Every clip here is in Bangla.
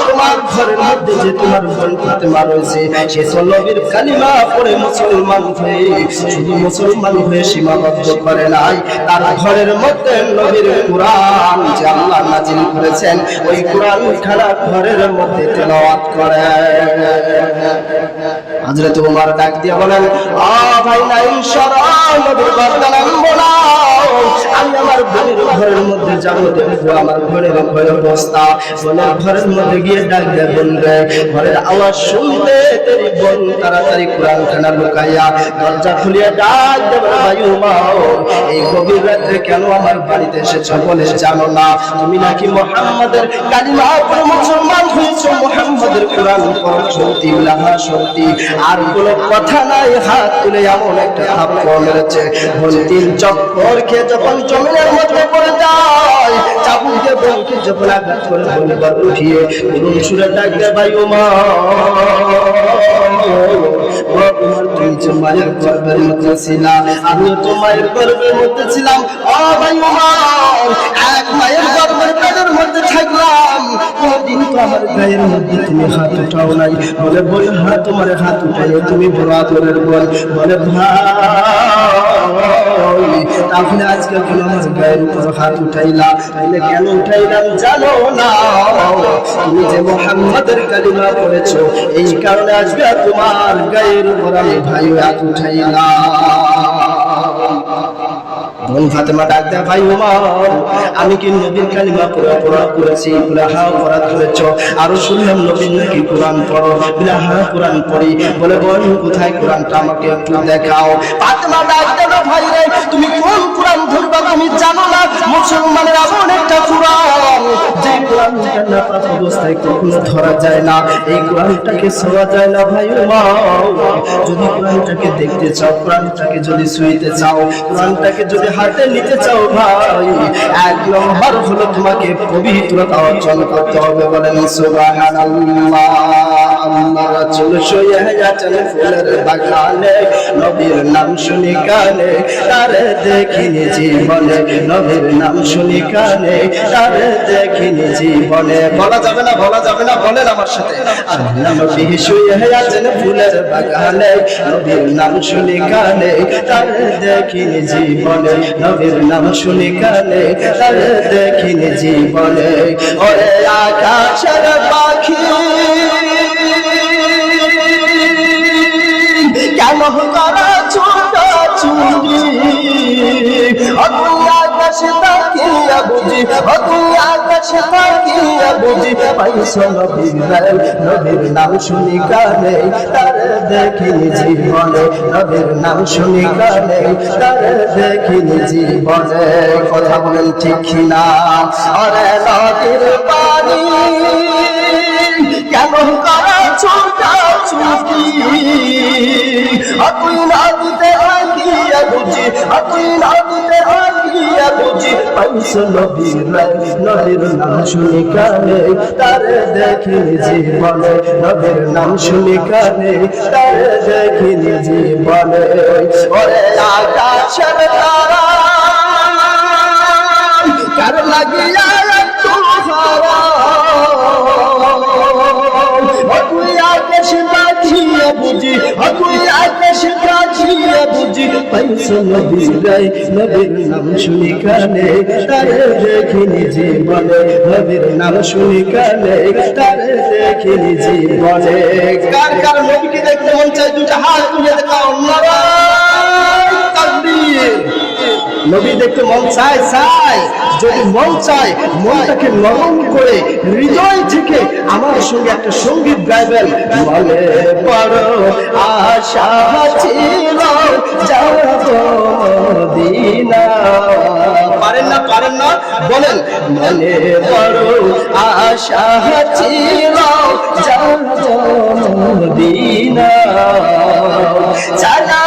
তোমার ঘরের মধ্যে যে তোমার বোন ফাতেমা রয়েছে, সে তো নবীর কালিমা পড়ে মুসলমান হয়ে শুধু মুসলমান হয়ে সীমাবদ্ধ করে নাই, তার ঘরের মধ্যে নবীর কোরআন যে আল্লাহ নাজিল করেছেন ওই কোরআন খানা ঘরের মধ্যে তেলাওয়াত করে। হযরত ওমর ডাক দিয়ে বলেন, ভাই না ইনশাআল্লাহ নবীর কথা নামবো না, আমি আমার বোনের ঘরের মধ্যে যাবো, দেখবো আমার ঘরের অবস্থা। বোনের ঘরের মধ্যে গিয়ে ডাক দিয়ে বলবে, ঘরের আওয়াজ শুনতে তেরি বোন তাড়াতাড়ি কোরআন খানা লুকাইয়া দরজা খুলিয়া ডাক দেবে, ভাই ওমর এই গভীর রাতে কেন আমার বাড়িতে এসেছো বলে জানো না? তুমি নাকি মুহাম্মাদের কালিমা পড়ে মুসলমান হয়েছো, মুহাম্মাদের কোরআন পড়ো সত্যি ইলাহা সত্যি, আর কোনো কথা নাই। হাত তুলে এমন একটা থাপ্পড় মেরেছে, বোন তিন চক্কর খেয়ে যখন জমিনের মধ্যে পড়ে যায়, চাবুক দিয়ে বোনকে যখন আঘাত করে বোনবার উঠিয়ে করুণ সুরে ডাকবে, ভাই ওমর তুমি যে মায়ের গর্ভের মধ্যে ছিলা, আমিও তো মায়ের গর্ভের মধ্যে ছিলাম। ভাই ওমর এক মায়ের গর্ভের পেটের মধ্যে থাকলাম, কোনদিন তো আমার গায়ের মধ্যে তুমি হাত উঠাও নাই। বলে বল হ্যাঁ, তোমার হাত উঠাইও তুমি বড় আদরের বোন। বলে ভাই তাহলে আজকে কেন আমার গায়ের উপর হাত উঠাইলা? তাহলে কেন উঠাইলাম জানো না? তুমি যে মুহাম্মাদের কালিমা পড়েছো এই কারণে আজকে তোমার গায়ের উপর আমি ভাই হাত উঠাইলাম। বোন ফাতেমা ডাক দেয়, ভাই ওমর আমি কি নবীর কালিমা পড়া করেছি? বলে হ্যাঁ পড়া করেছো। আরো শুনলাম নবীর নাকি কোরআন পড়ো। বলে হ্যাঁ কোরআন পড়ি। বলে বোন কোথায় কোরআনটা আমাকে একটু দেখাও। ফাতেমা ডাক দেয়, ভাই রে তুমি কোন কোরআন ধরবা তুমি জানো না? মুসলমানের এমন একটা কোরআন যে কোরআনটা নাপাক অবস্থায় কখনো ধরা যায় না, এই কোরআনটাকে ছোঁয়া যায় না। ভাই ওমর যদি কোরআনটাকে দেখতে চাও, কোরআনটাকে যদি ছুঁইতে চাও, কোরআনটাকে যদি হাতে নিতে চাও, ভাই এক নম্বর হলো তোমাকে পবিত্রতা অর্জন করতে হবে। বলেন সুবহানাল্লাহ। আল্লাহ রাসূল শুয়ে আছেন ফুলের বাগানে, নবীর নাম শুনি কানে, তারে দেখিনি জীবনে, নবীর নাম শুনি কানে, তারে দেখিনি জীবনে। বলা যাবে না, বলা যাবে না, বলেন আমার সাথে। আল্লাহ নবী শুয়ে আছেন ফুলের বাগানে, নবীর নাম শুনি কানে, তারে দেখিনি জীবনে, নবীর নাম শুনি কানে, তারে দেখিনি জীবনে। ওরে আকাশের পাখি কেন করা ছোটাছুটি, তুই আকাশে তাকিয়া বুঝি, তুই আকাশে তাকিয়া বুঝি পাইছো নবীর নবীর নাম শুনি কানে, তারে দেখিনি জীবনে, নবীর নাম শুনি কানে, তারে দেখিনি জীবনে। কথা বলেন ঠিক কিনা? আরে নদীর পানি কেন করা ছোটাছুটি, তুই নদীতে আগিয়া বুঝি, তুই নদীতে আগিয়া বুঝি পাইছো নবীর নবীর নাম শুনি কানে, তারে দেখিনি জীবনে, নবীর নাম শুনি কানে, তারে দেখিনি জীবনে। ওরে আকাশের তারা কার লাগিয়া একটু হারা, তুই আকাশে তাকিয়া বুঝি, তুই আকাশে তাকিয়া বুঝি পাইছো নবীর নবীর নাম শুনি কানে, তারে দেখিনি জীবনে, নবীর নাম শুনি কানে, তারে দেখিনি জীবনে। কার কার নবীকে দেখতে মন চাই? দুটো হাত তুলে দেখাও। তাকবীর। নবী দেখতে মন চায়? চায়। যদি মন চায় মনটাকে নরম করে হৃদয় থেকে আমার সঙ্গে একটা সঙ্গীত গাইবেন। মনে বড় আশা ছিল যাব মদিনা। পারেন না? পারেন না? বলেন মনে বড় আশা ছিল যাব মদিনা। চালা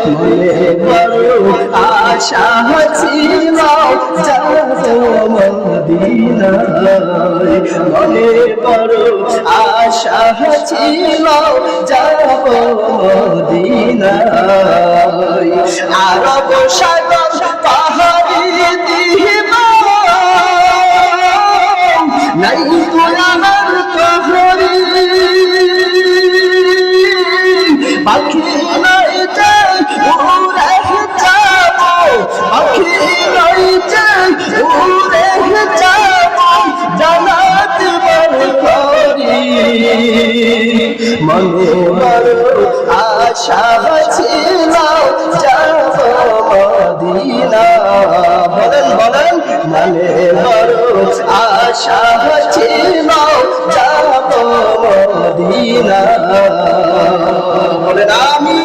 মনে বড় আশা ছিল যাব মদিনা। মনে বড় আশা ছিল যাব মদিনায় আরব সাগর পাহাড়ি দিব নাই তো আমার প্রহরী পাখি নাই যে উড়ে যাব পাখি নাই যে উড়ে যাব জানাত বড় করি মনে বড় আশা ছিল যাব মদিনা বলেন বলেন মনে বড় আশা ছিল যাব মদিনা বলেন আমি